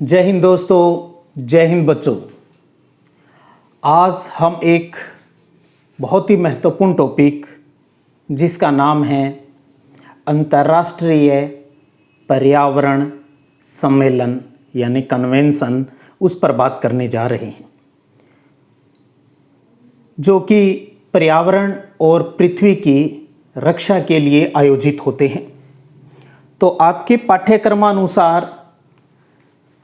जय हिंद दोस्तों, जय हिंद बच्चों। आज हम एक बहुत ही महत्वपूर्ण टॉपिक जिसका नाम है अंतर्राष्ट्रीय पर्यावरण सम्मेलन यानी कन्वेंशन, उस पर बात करने जा रहे हैं, जो कि पर्यावरण और पृथ्वी की रक्षा के लिए आयोजित होते हैं। तो आपके पाठ्यक्रमानुसार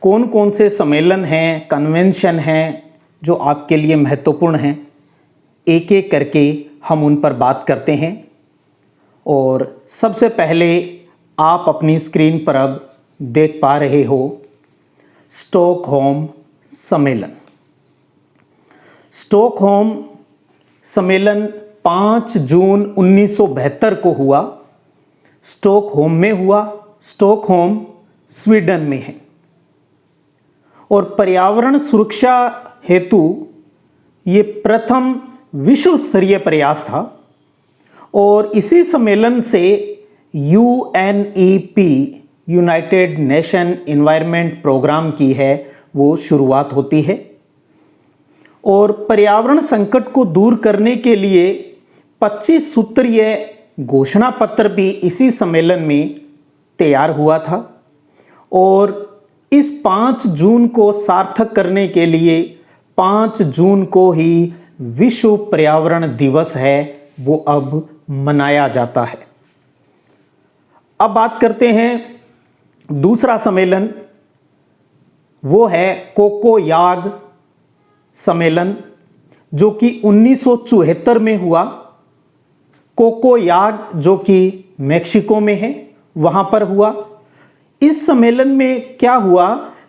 कौन कौन से सम्मेलन हैं, कन्वेंशन हैं जो आपके लिए महत्वपूर्ण हैं, एक एक करके हम उन पर बात करते हैं। और सबसे पहले आप अपनी स्क्रीन पर अब देख पा रहे हो स्टॉकहोम सम्मेलन। स्टॉकहोम सम्मेलन 5 जून 1972 को हुआ। स्टॉकहोम में हुआ। स्टॉकहोम स्वीडन में है और पर्यावरण सुरक्षा हेतु ये प्रथम विश्व स्तरीय प्रयास था। और इसी सम्मेलन से UNEP United Nation Environment Programme की है वो शुरुआत होती है। और पर्यावरण संकट को दूर करने के लिए 25 सूत्रीय घोषणा पत्र भी इसी सम्मेलन में तैयार हुआ था। और इस 5 जून को सार्थक करने के लिए 5 जून को ही विश्व पर्यावरण दिवस है वो अब मनाया जाता है। अब बात करते हैं दूसरा सम्मेलन, वो है कोकोयाग सम्मेलन, जो कि 1974 में हुआ। कोकोयाग जो कि मेक्सिको में है, वहां पर हुआ। इस सम्मेलन में क्या हुआ,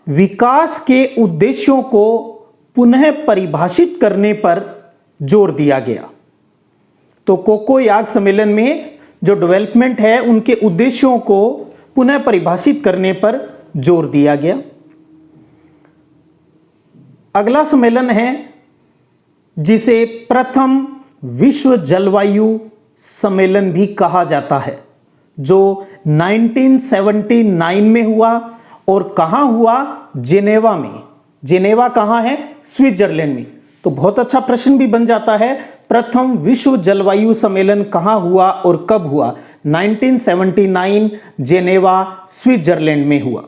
विकास के उद्देश्यों को पुनः परिभाषित करने पर जोर दिया गया। तो कोकोयाग सम्मेलन में जो डेवलपमेंट है उनके उद्देश्यों को पुनः परिभाषित करने पर जोर दिया गया। अगला सम्मेलन है जिसे प्रथम विश्व जलवायु सम्मेलन भी कहा जाता है, जो 1979 में हुआ। और कहां हुआ, जेनेवा में। जेनेवा कहां है, स्विट्जरलैंड में। तो बहुत अच्छा प्रश्न भी बन जाता है, प्रथम विश्व जलवायु सम्मेलन कहां हुआ और कब हुआ। 1979 जेनेवा स्विट्जरलैंड में हुआ।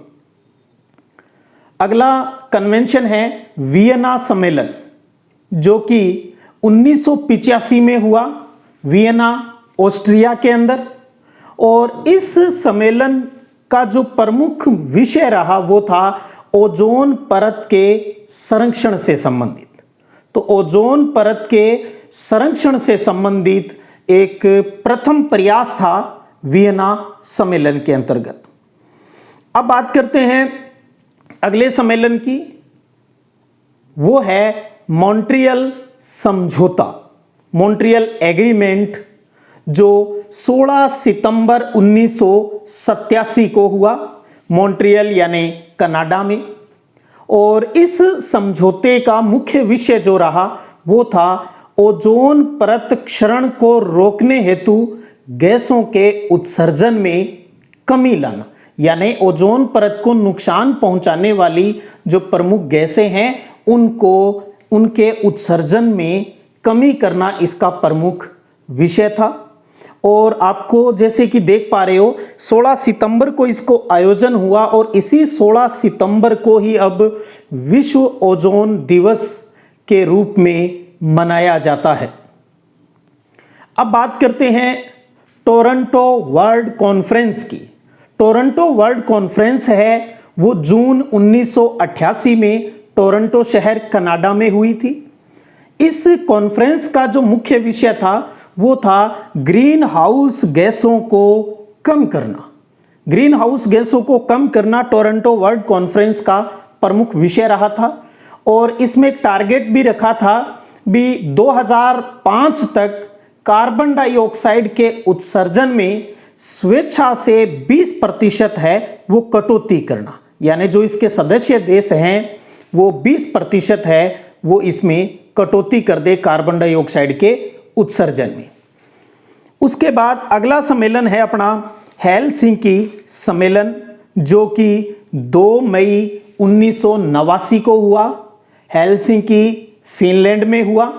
अगला कन्वेंशन है वियना सम्मेलन, जो कि 1985 में हुआ, वियना ऑस्ट्रिया के अंदर। और इस सम्मेलन का जो प्रमुख विषय रहा वो था ओजोन परत के संरक्षण से संबंधित। तो ओजोन परत के संरक्षण से संबंधित एक प्रथम प्रयास था वियना सम्मेलन के अंतर्गत। अब बात करते हैं अगले सम्मेलन की, वो है मॉन्ट्रियल समझौता, मॉन्ट्रियल एग्रीमेंट, जो 16 सितंबर 1987 को हुआ, मॉन्ट्रियल यानी कनाडा में। और इस समझौते का मुख्य विषय जो रहा वो था ओजोन परत क्षरण को रोकने हेतु गैसों के उत्सर्जन में कमी लाना। यानी ओजोन परत को नुकसान पहुंचाने वाली जो प्रमुख गैसें हैं उनको, उनके उत्सर्जन में कमी करना इसका प्रमुख विषय था। और आपको जैसे कि देख पा रहे हो 16 सितंबर को इसको आयोजन हुआ और इसी 16 सितंबर को ही अब विश्व ओजोन दिवस के रूप में मनाया जाता है। अब बात करते हैं टोरंटो वर्ल्ड कॉन्फ्रेंस की। टोरंटो वर्ल्ड कॉन्फ्रेंस है वो जून 1988 में टोरंटो शहर कनाडा में हुई थी। इस कॉन्फ्रेंस का जो मुख्य विषय था वो था ग्रीन हाउस गैसों को कम करना। ग्रीन हाउस गैसों को कम करना टोरंटो वर्ल्ड कॉन्फ्रेंस का प्रमुख विषय रहा था। और इसमें टारगेट भी रखा था भी 2005 तक कार्बन डाइऑक्साइड के उत्सर्जन में स्वेच्छा से 20% है वो कटौती करना। यानी जो इसके सदस्य देश हैं वो 20% है वो इसमें कटौती कर दे कार्बन डाइऑक्साइड के उत्सर्जन में। उसके बाद अगला सम्मेलन है अपना हेलसिंकी सम्मेलन, जो कि 2 मई 1989 को हुआ, हेलसिंकी फिनलैंड में हुआ।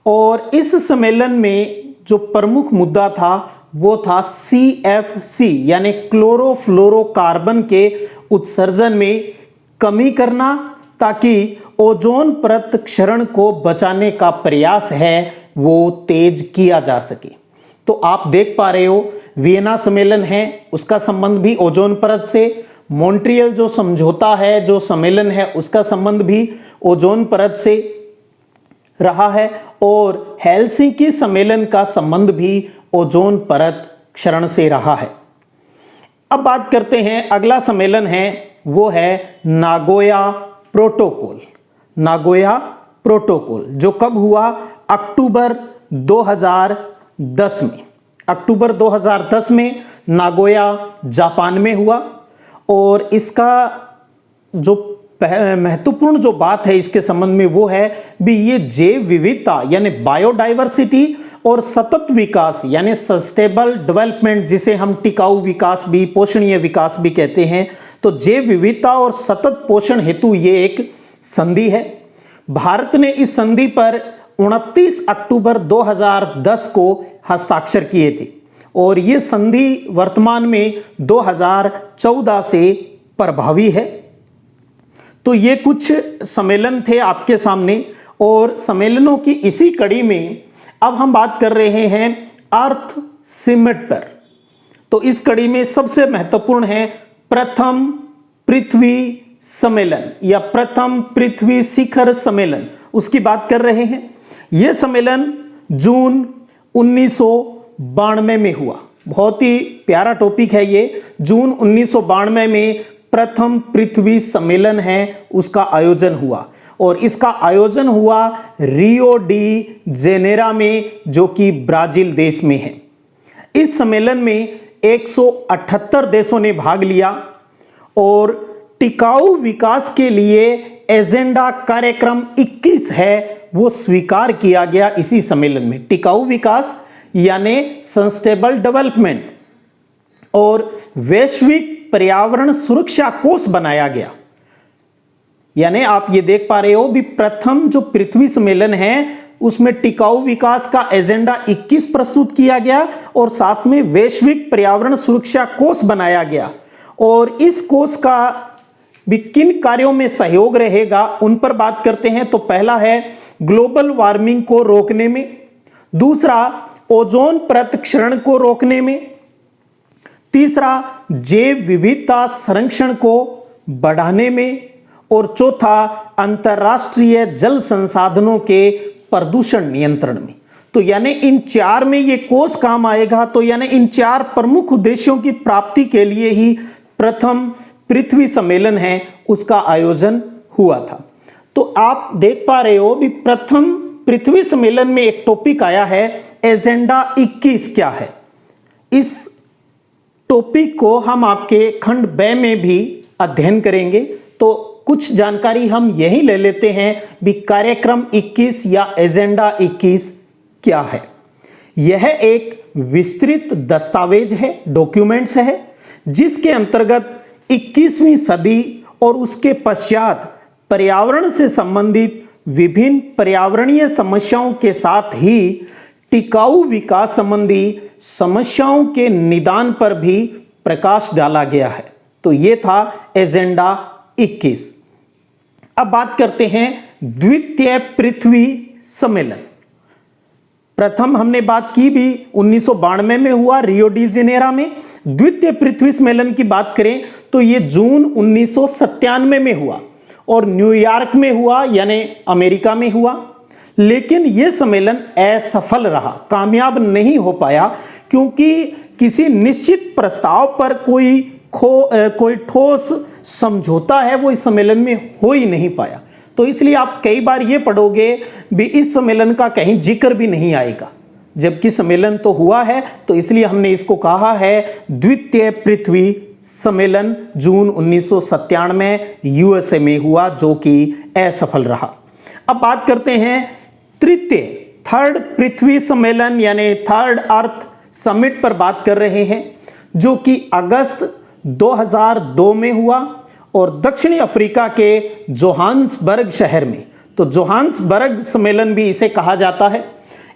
और इस सम्मेलन में जो प्रमुख मुद्दा था वो था CFC यानी क्लोरोफ्लोरोकार्बन के उत्सर्जन में कमी करना, ताकि ओजोन परत क्षरण को बचाने का प्रयास है वो तेज किया जा सके। तो आप देख पा रहे हो वियना सम्मेलन है उसका संबंध भी ओजोन परत से, मॉन्ट्रियल जो समझौता है जो सम्मेलन है उसका संबंध भी ओजोन परत से रहा है, और हेलसिंकी सम्मेलन का संबंध भी ओजोन परत क्षरण से रहा है। अब बात करते हैं अगला सम्मेलन है वो है नागोया प्रोटोकॉल। नागोया प्रोटोकॉल जो कब हुआ? अक्टूबर 2010 में। अक्टूबर 2010 में नागोया जापान में हुआ। और इसका जो महत्वपूर्ण जो बात है इसके संबंध में वो है भी ये जैव विविधता यानी बायोडाइवर्सिटी और सतत विकास यानी सस्टेनेबल डेवलपमेंट, जिसे हम टिकाऊ विकास भी, पोषणीय विकास भी कहते हैं, तो जैव विविधता और सतत पोषण हेतु ये एक संधि है। भारत ने इस संधि पर 29 अक्टूबर 2010 को हस्ताक्षर किए थे और ये संधि वर्तमान में 2014 से प्रभावी है। तो ये कुछ सम्मेलन थे आपके सामने, और सम्मेलनों की इसी कड़ी में अब हम बात कर रहे हैं अर्थ समिट पर। तो इस कड़ी में सबसे महत्वपूर्ण है प्रथम पृथ्वी सम्मेलन या प्रथम पृथ्वी शिखर सम्मेलन, उसकी बात कर रहे हैं। यह सम्मेलन जून 1992 में हुआ। बहुत ही प्यारा टॉपिक है ये। जून 1992 में प्रथम पृथ्वी सम्मेलन है उसका आयोजन हुआ, और इसका आयोजन हुआ रियो डी जेनेरो में जो कि ब्राजील देश में है। इस सम्मेलन में 178 देशों ने भाग लिया और टिकाऊ विकास के लिए एजेंडा कार्यक्रम 21 है वो स्वीकार किया गया इसी सम्मेलन में। टिकाऊ विकास यानी सस्टेनेबल डेवलपमेंट, और वैश्विक पर्यावरण सुरक्षा कोष बनाया गया। यानी आप ये देख पा रहे हो भी प्रथम जो पृथ्वी सम्मेलन है उसमें टिकाऊ विकास का एजेंडा 21 प्रस्तुत किया गया और साथ में वैश्विक पर्यावरण सुरक्षा कोष बनाया गया। और इस कोष का भी किन कार्यों में सहयोग रहेगा उन पर बात करते हैं। तो पहला है ग्लोबल वार्मिंग को रोकने में, दूसरा ओजोन परत क्षरण को रोकने में, तीसरा जैव विविधता संरक्षण को बढ़ाने में, और चौथा अंतर्राष्ट्रीय जल संसाधनों के प्रदूषण नियंत्रण में। तो यानी इन चार में ये कोष काम आएगा। तो यानी इन चार प्रमुख उद्देश्यों की प्राप्ति के लिए ही प्रथम पृथ्वी सम्मेलन है उसका आयोजन हुआ था। तो आप देख पा रहे हो भी प्रथम पृथ्वी सम्मेलन में एक टॉपिक आया है एजेंडा 21 क्या है। इस टॉपिक को हम आपके खंड ब में भी अध्ययन करेंगे। तो कुछ जानकारी हम यही ले लेते हैं भी कार्यक्रम 21 या एजेंडा 21 क्या है। यह एक विस्तृत दस्तावेज है, डॉक्यूमेंट्स है, जिसके अंतर्गत 21वीं सदी और उसके पश्चात पर्यावरण से संबंधित विभिन्न पर्यावरणीय समस्याओं के साथ ही टिकाऊ विकास संबंधी समस्याओं के निदान पर भी प्रकाश डाला गया है। तो यह था एजेंडा 21। अब बात करते हैं द्वितीय पृथ्वी सम्मेलन। प्रथम हमने बात की भी 1992 में हुआ रियो डी जेनेरो में। द्वितीय पृथ्वी सम्मेलन की बात करें तो यह जून 1997 में हुआ और न्यूयॉर्क में हुआ यानी अमेरिका में हुआ। लेकिन यह सम्मेलन असफल रहा, कामयाब नहीं हो पाया, क्योंकि किसी निश्चित प्रस्ताव पर कोई ठोस समझौता है वो इस सम्मेलन में हो ही नहीं पाया। तो इसलिए आप कई बार ये पढ़ोगे भी इस सम्मेलन का कहीं जिक्र भी नहीं आएगा, जबकि सम्मेलन तो हुआ है। तो इसलिए हमने इसको कहा है द्वितीय पृथ्वी सम्मेलन जून 1997 यूएसए में हुआ, जो कि असफल रहा। अब बात करते हैं तृतीय थर्ड पृथ्वी सम्मेलन यानी थर्ड अर्थ समिट पर बात कर रहे हैं, जो कि अगस्त 2002 में हुआ और दक्षिणी अफ्रीका के जोहान्सबर्ग शहर में। तो जोहान्सबर्ग सम्मेलन भी इसे कहा जाता है।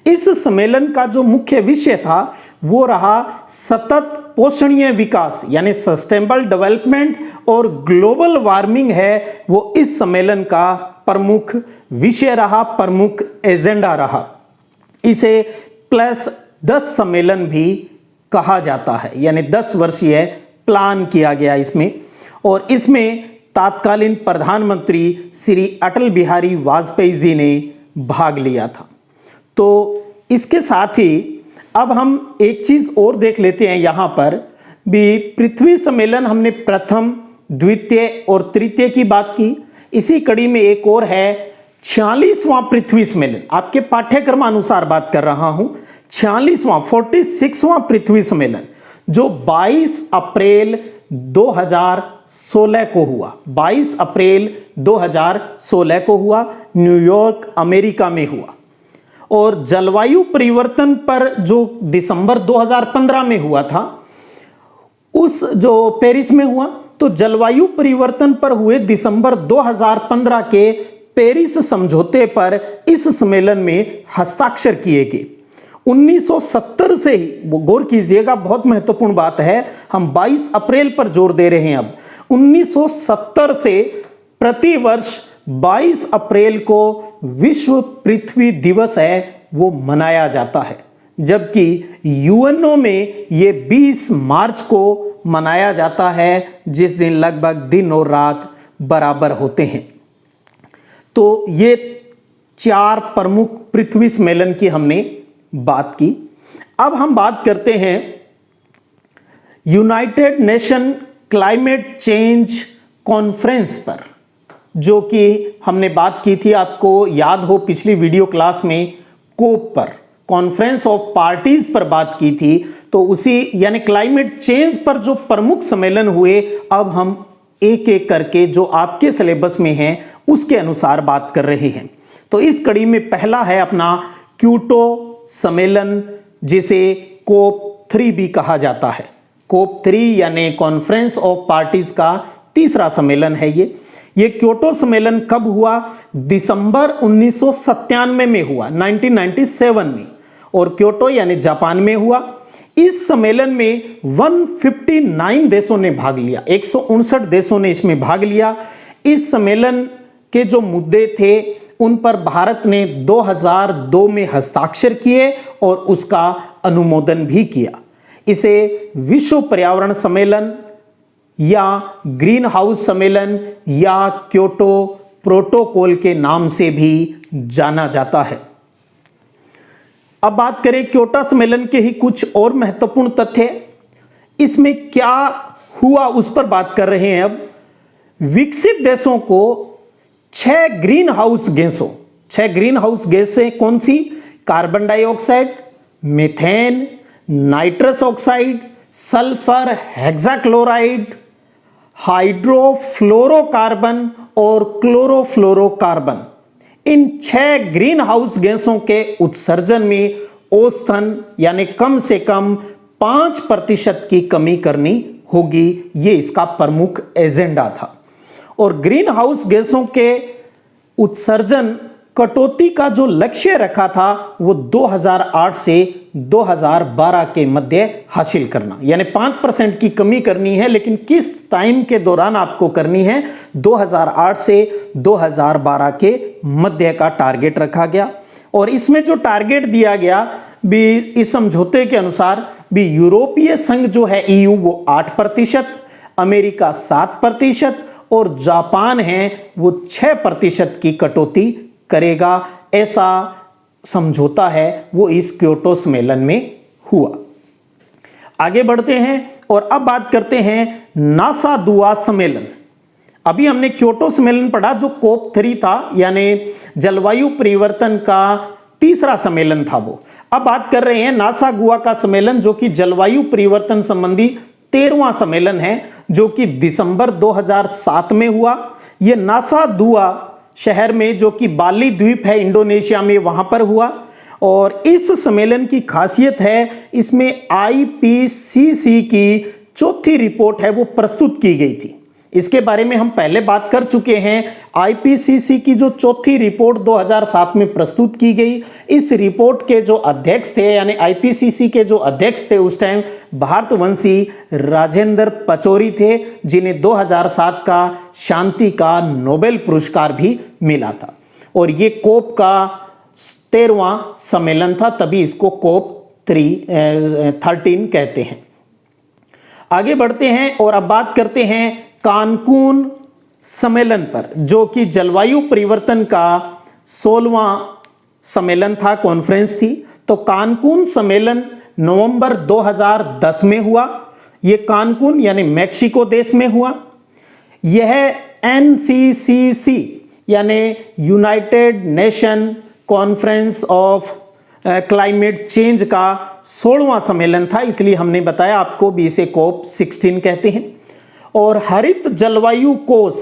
इस सम्मेलन का जो मुख्य विषय था वो रहा सतत पोषणीय विकास यानी सस्टेनेबल डेवलपमेंट, और ग्लोबल वार्मिंग है वो इस सम्मेलन का प्रमुख विषय रहा, प्रमुख एजेंडा रहा। इसे +10 सम्मेलन भी कहा जाता है, यानी 10 वर्षीय प्लान किया गया इसमें। और इसमें तत्कालीन प्रधानमंत्री श्री अटल बिहारी वाजपेयी जी ने भाग लिया था। तो इसके साथ ही अब हम एक चीज और देख लेते हैं। यहाँ पर भी पृथ्वी सम्मेलन हमने प्रथम, द्वितीय और तृतीय की बात की। इसी कड़ी में एक और है 46वां पृथ्वी सम्मेलन। आपके पाठ्यक्रम अनुसार बात कर रहा हूं। 46वां पृथ्वी सम्मेलन जो 22 अप्रैल 2016 को हुआ। 22 अप्रैल 2016 को हुआ, न्यूयॉर्क अमेरिका में हुआ। और जलवायु परिवर्तन पर जो दिसंबर 2015 में हुआ था, उस जो पेरिस में हुआ, तो जलवायु परिवर्तन पर हुए दिसंबर 2015 के पेरिस समझौते पर इस सम्मेलन में हस्ताक्षर किए गए। 1970 से ही, वो गौर कीजिएगा, बहुत महत्वपूर्ण बात है, हम 22 अप्रैल पर जोर दे रहे हैं। अब 1970 से प्रतिवर्ष 22 अप्रैल को विश्व पृथ्वी दिवस है वो मनाया जाता है, जबकि यूएनओ में ये 20 मार्च को मनाया जाता है, जिस दिन लगभग दिन और रात बराबर होते हैं। तो ये 4 प्रमुख पृथ्वी सम्मेलन की हमने बात की। अब हम बात करते हैं United nation climate change conference पर, जो कि हमने बात की थी, आपको याद हो पिछली वीडियो क्लास में कोप पर, कॉन्फ्रेंस ऑफ पार्टीज पर बात की थी। तो उसी यानी क्लाइमेट चेंज पर जो प्रमुख सम्मेलन हुए, अब हम एक एक करके जो आपके सिलेबस में हैं उसके अनुसार बात कर रहे हैं। तो इस कड़ी में पहला है अपना क्योटो सम्मेलन, जिसे कोप 3 भी कहा जाता है। कोप 3 यानी कॉन्फ्रेंस ऑफ पार्टीज का तीसरा सम्मेलन है ये क्योटो सम्मेलन कब हुआ? दिसंबर 1997 में हुआ, 1997 में, और क्योटो यानी जापान में हुआ। इस सम्मेलन में 159 देशों ने भाग लिया, 159 देशों ने इसमें भाग लिया। इस सम्मेलन के जो मुद्दे थे उन पर भारत ने 2002 में हस्ताक्षर किए और उसका अनुमोदन भी किया। इसे विश्व पर्यावरण सम्मेलन या ग्रीन हाउस सम्मेलन या क्योटो प्रोटोकॉल के नाम से भी जाना जाता है। अब बात करें क्योटो सम्मेलन के ही कुछ और महत्वपूर्ण तथ्य, इसमें क्या हुआ उस पर बात कर रहे हैं। अब विकसित देशों को 6 ग्रीन हाउस गैसों, 6 ग्रीन हाउस गैसें कौन सी? Carbon dioxide, methane, nitrous oxide, sulphur, hexachloride, hydrofluorocarbon और क्लोरोफ्लोरोकार्बन, इन 6 ग्रीन हाउस गैसों के उत्सर्जन में औसतन यानी कम से कम 5% की कमी करनी होगी। ये इसका प्रमुख एजेंडा था। और ग्रीन हाउस गैसों के उत्सर्जन कटौती का जो लक्ष्य रखा था वो 2008 से 2012 के मध्य हासिल करना, यानी 5% की कमी करनी है। लेकिन किस टाइम के दौरान आपको करनी है? 2008 से 2012 के मध्य का टारगेट रखा गया। और इसमें जो टारगेट दिया गया भी इस समझौते के अनुसार भी, यूरोपीय संघ जो है EU वो 8%, अमेरिका 7% और जापान है वो 6% की कटौती करेगा। ऐसा समझौता है वो इस क्योटो सम्मेलन में हुआ। आगे बढ़ते हैं और अब बात करते हैं नासा दुआ सम्मेलन। अभी हमने क्योटो सम्मेलन पढ़ा जो कोप 3 था, यानी जलवायु परिवर्तन का तीसरा सम्मेलन था वो। अब बात कर रहे हैं नासा गुआ का सम्मेलन, जो कि जलवायु परिवर्तन संबंधी 13वां सम्मेलन है, जो कि दिसंबर 2007 में हुआ। यह नासा दुआ शहर में, जो कि बाली द्वीप है इंडोनेशिया में, वहां पर हुआ। और इस सम्मेलन की खासियत है, इसमें IPCC की चौथी रिपोर्ट है वो प्रस्तुत की गई थी। इसके बारे में हम पहले बात कर चुके हैं। आईपीसीसी की जो चौथी रिपोर्ट 2007 में प्रस्तुत की गई, इस रिपोर्ट के जो अध्यक्ष थे यानी आईपीसीसी के जो अध्यक्ष थे उस टाइम भारतवंशी राजेंद्र पचौरी थे, जिन्हें 2007 का शांति का नोबेल पुरस्कार भी मिला था। और ये कोप का 13वां सम्मेलन था, तभी इसको कोप 13 कहते हैं। आगे बढ़ते हैं और अब बात करते हैं कानकून सम्मेलन पर, जो कि जलवायु परिवर्तन का 16वां सम्मेलन था, कॉन्फ्रेंस थी। तो कानकून सम्मेलन नवंबर 2010 में हुआ। यह कानकून यानी मैक्सिको देश में हुआ। यह एनसीसीसी यानी United nation conference of climate change का 16वां सम्मेलन था, इसलिए हमने बताया आपको भी इसे कोप 16 कहते हैं। और हरित जलवायु कोष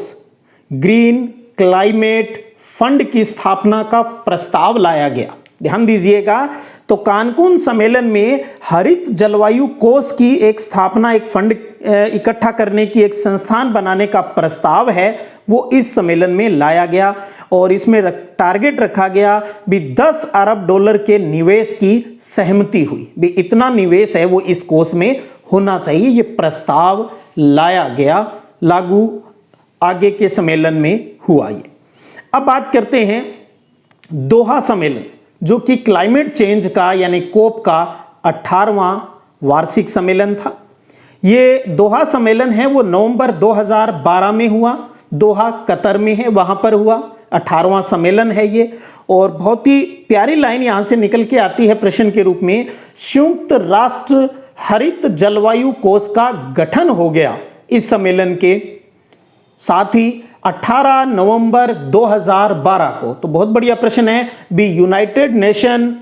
ग्रीन क्लाइमेट फंड की स्थापना का प्रस्ताव लाया गया। ध्यान दीजिएगा, तो कानकून सम्मेलन में हरित जलवायु कोष की एक स्थापना, एक फंड इकट्ठा करने की एक संस्थान बनाने का प्रस्ताव है, वो इस सम्मेलन में लाया गया। और इसमें टारगेट रखा गया भी 10 अरब डॉलर के निवेश की सहमति हुई, भी इतना निवेश है वो इस कोष में होना चाहिए। ये प्रस्ताव लाया गया, लागू आगे के सम्मेलन में हुआ। ये अब बात करते हैं दोहा सम्मेलन, जो कि क्लाइमेट चेंज का यानी कोप का 18वां वार्षिक सम्मेलन था। ये दोहा सम्मेलन है वो नवंबर 2012 में हुआ। दोहा कतर में है, वहां पर हुआ। 18वां सम्मेलन है ये। और बहुत ही प्यारी लाइन यहां से निकल के आती है प्रश्न के रूप में, संयुक्त राष्ट्र हरित जलवायु कोष का गठन हो गया इस सम्मेलन के साथ ही 18 नवंबर 2012 को। तो बहुत बढ़िया प्रश्न है भी, United nation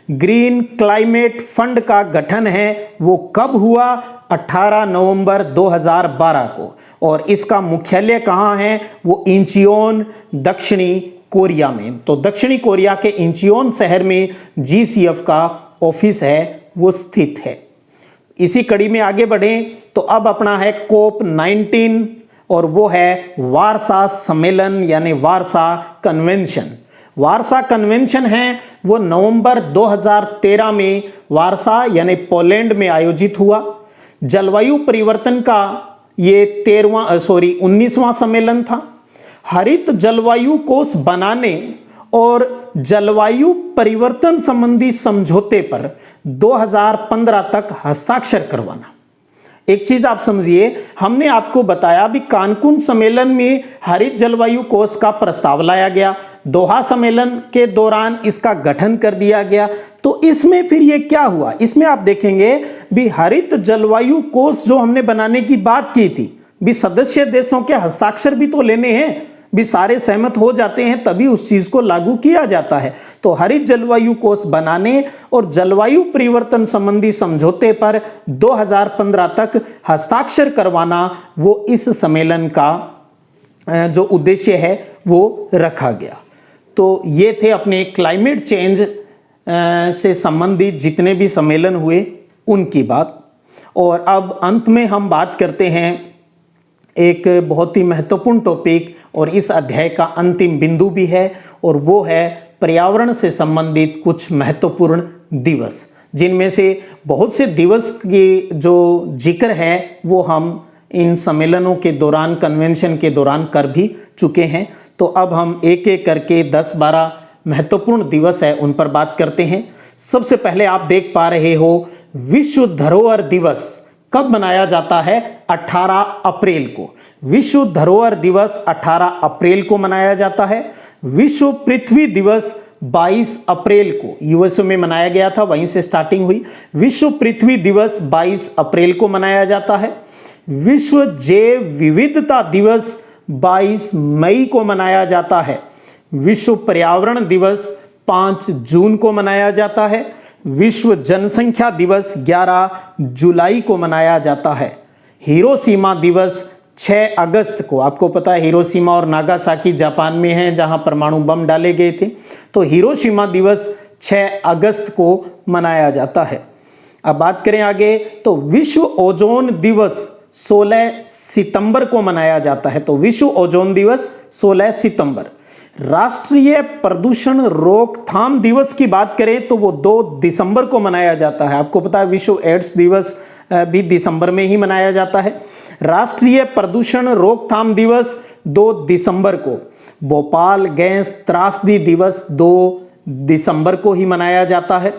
green climate fund का गठन है वो कब हुआ? 18 नवंबर 2012 को। और इसका मुख्यालय कहाँ है? वो इंचियोन दक्षिणी कोरिया में। तो दक्षिणी कोरिया के इंचियोन शहर में जीसीएफ का ऑफिस है वो स्थित है। इसी कड़ी में आगे बढ़ें तो अब अपना है कोप 19 और वो है वार्सा सम्मेलन यानी वार्सा कन्वेंशन। वार्सा कन्वेंशन है वो नवंबर 2013 में वार्सा यानी पोलैंड में आयोजित हुआ। जलवायु परिवर्तन का ये 19वां सम्मेलन था। हरित जलवायु कोष बनाने और जलवायु परिवर्तन संबंधी समझौते पर 2015 तक हस्ताक्षर करवाना। एक चीज आप समझिए, हमने आपको बताया भी कानकून सम्मेलन में हरित जलवायु कोष का प्रस्ताव लाया गया, दोहा सम्मेलन के दौरान इसका गठन कर दिया गया। तो इसमें फिर ये क्या हुआ? इसमें आप देखेंगे भी हरित जलवायु कोष जो हमने बनाने की बात की थी, भी सदस्य देशों के हस्ताक्षर भी तो लेने हैं, भी सारे सहमत हो जाते हैं तभी उस चीज को लागू किया जाता है। तो हरित जलवायु कोष बनाने और जलवायु परिवर्तन संबंधी समझौते पर 2015 तक हस्ताक्षर करवाना, वो इस सम्मेलन का जो उद्देश्य है वो रखा गया। तो ये थे अपने क्लाइमेट चेंज से संबंधित जितने भी सम्मेलन हुए उनकी बात। और अब अंत में हम बात करते हैं एक बहुत ही महत्वपूर्ण टॉपिक, और इस अध्याय का अंतिम बिंदु भी है, और वो है पर्यावरण से संबंधित कुछ महत्वपूर्ण दिवस, जिनमें से बहुत से दिवस की जो जिक्र है वो हम इन सम्मेलनों के दौरान, कन्वेंशन के दौरान कर भी चुके हैं। तो अब हम एक एक करके 10-12 महत्वपूर्ण दिवस है उन पर बात करते हैं। सबसे पहले आप देख पा रहे हो विश्व धरोहर दिवस कब मनाया जाता है? 18 अप्रैल को। विश्व धरोहर दिवस 18 अप्रैल को मनाया जाता है। विश्व पृथ्वी दिवस 22 अप्रैल को यूएसए में मनाया गया था, वहीं से स्टार्टिंग हुई। विश्व पृथ्वी दिवस 22 अप्रैल को मनाया जाता है। विश्व जैव विविधता दिवस 22 मई को मनाया जाता है। विश्व पर्यावरण दिवस 5 जून को मनाया जाता है। विश्व जनसंख्या दिवस 11 जुलाई को मनाया जाता है। हिरोशिमा दिवस 6 अगस्त को, आपको पता है हिरोशिमा और नागासाकी जापान में है जहां परमाणु बम डाले गए थे, तो हिरोशिमा दिवस 6 अगस्त को मनाया जाता है। अब बात करें आगे तो विश्व ओजोन दिवस 16 सितंबर को मनाया जाता है। तो विश्व ओजोन दिवस 16 सितंबर। राष्ट्रीय प्रदूषण रोकथाम दिवस की बात करें तो वो 2 दिसंबर को मनाया जाता है। आपको पता है विश्व एड्स दिवस भी दिसंबर में ही मनाया जाता है। राष्ट्रीय प्रदूषण रोकथाम दिवस 2 दिसंबर को। भोपाल गैस त्रासदी दिवस 2 दिसंबर को ही मनाया जाता है।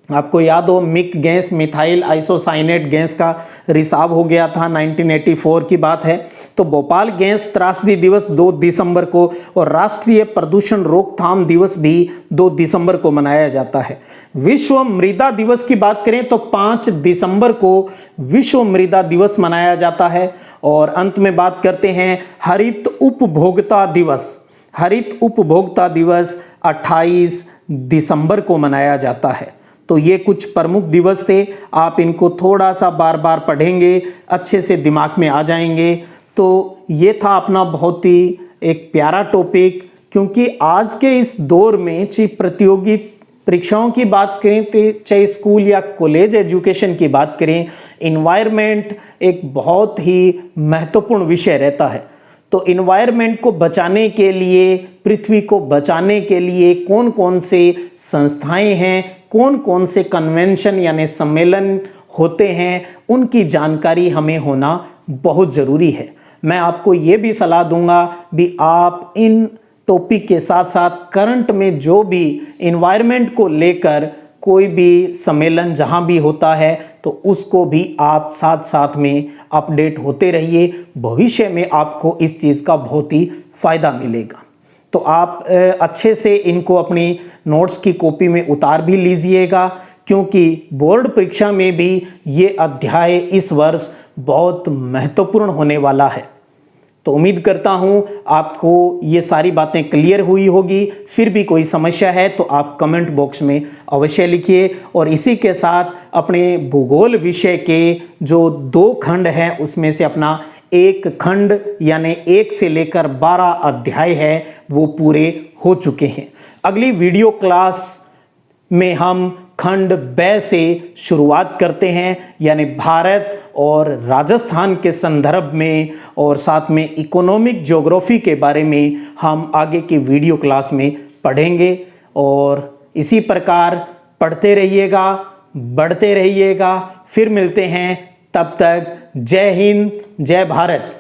आपको याद हो MIC gas methyl isocyanate gas का रिसाव हो गया था, 1984 की बात है। तो भोपाल गैस त्रासदी दिवस 2 दिसंबर को और राष्ट्रीय प्रदूषण रोकथाम दिवस भी 2 दिसंबर को मनाया जाता है। विश्व मृदा दिवस की बात करें तो 5 दिसंबर को विश्व मृदा दिवस मनाया जाता है। और अंत में बात करते हैं हरित उपभोक्ता दिवस। हरित उपभोक्ता दिवस 28 दिसंबर को मनाया जाता है। तो ये कुछ प्रमुख दिवस थे, आप इनको थोड़ा सा बार बार पढ़ेंगे, अच्छे से दिमाग में आ जाएंगे। तो ये था अपना बहुत ही एक प्यारा टॉपिक, क्योंकि आज के इस दौर में चाहे प्रतियोगी परीक्षाओं की बात करें, चाहे स्कूल या कॉलेज एजुकेशन की बात करें, इन्वायरमेंट एक बहुत ही महत्वपूर्ण विषय रहता है। तो इन्वायरमेंट को बचाने के लिए, पृथ्वी को बचाने के लिए कौन कौन से संस्थाएं हैं, कौन कौन से कन्वेंशन यानी सम्मेलन होते हैं, उनकी जानकारी हमें होना बहुत ज़रूरी है। मैं आपको ये भी सलाह दूंगा भी आप इन टॉपिक के साथ साथ करंट में जो भी इन्वायरमेंट को लेकर कोई भी सम्मेलन जहां भी होता है तो उसको भी आप साथ साथ में अपडेट होते रहिए। भविष्य में आपको इस चीज़ का बहुत ही फायदा मिलेगा। तो आप अच्छे से इनको अपनी नोट्स की कॉपी में उतार भी लीजिएगा, क्योंकि बोर्ड परीक्षा में भी ये अध्याय इस वर्ष बहुत महत्वपूर्ण होने वाला है। तो उम्मीद करता हूं आपको ये सारी बातें क्लियर हुई होगी। फिर भी कोई समस्या है तो आप कमेंट बॉक्स में अवश्य लिखिए। और इसी के साथ अपने भूगोल विषय के जो 2 खंड हैं उसमें से अपना एक खंड यानी 1 से लेकर 12 अध्याय है वो पूरे हो चुके हैं। अगली वीडियो क्लास में हम खंड ब से शुरुआत करते हैं, यानी भारत और राजस्थान के संदर्भ में और साथ में इकोनॉमिक ज्योग्राफी के बारे में हम आगे की वीडियो क्लास में पढ़ेंगे। और इसी प्रकार पढ़ते रहिएगा, बढ़ते रहिएगा। फिर मिलते हैं, तब तक जय हिंद, जय भारत।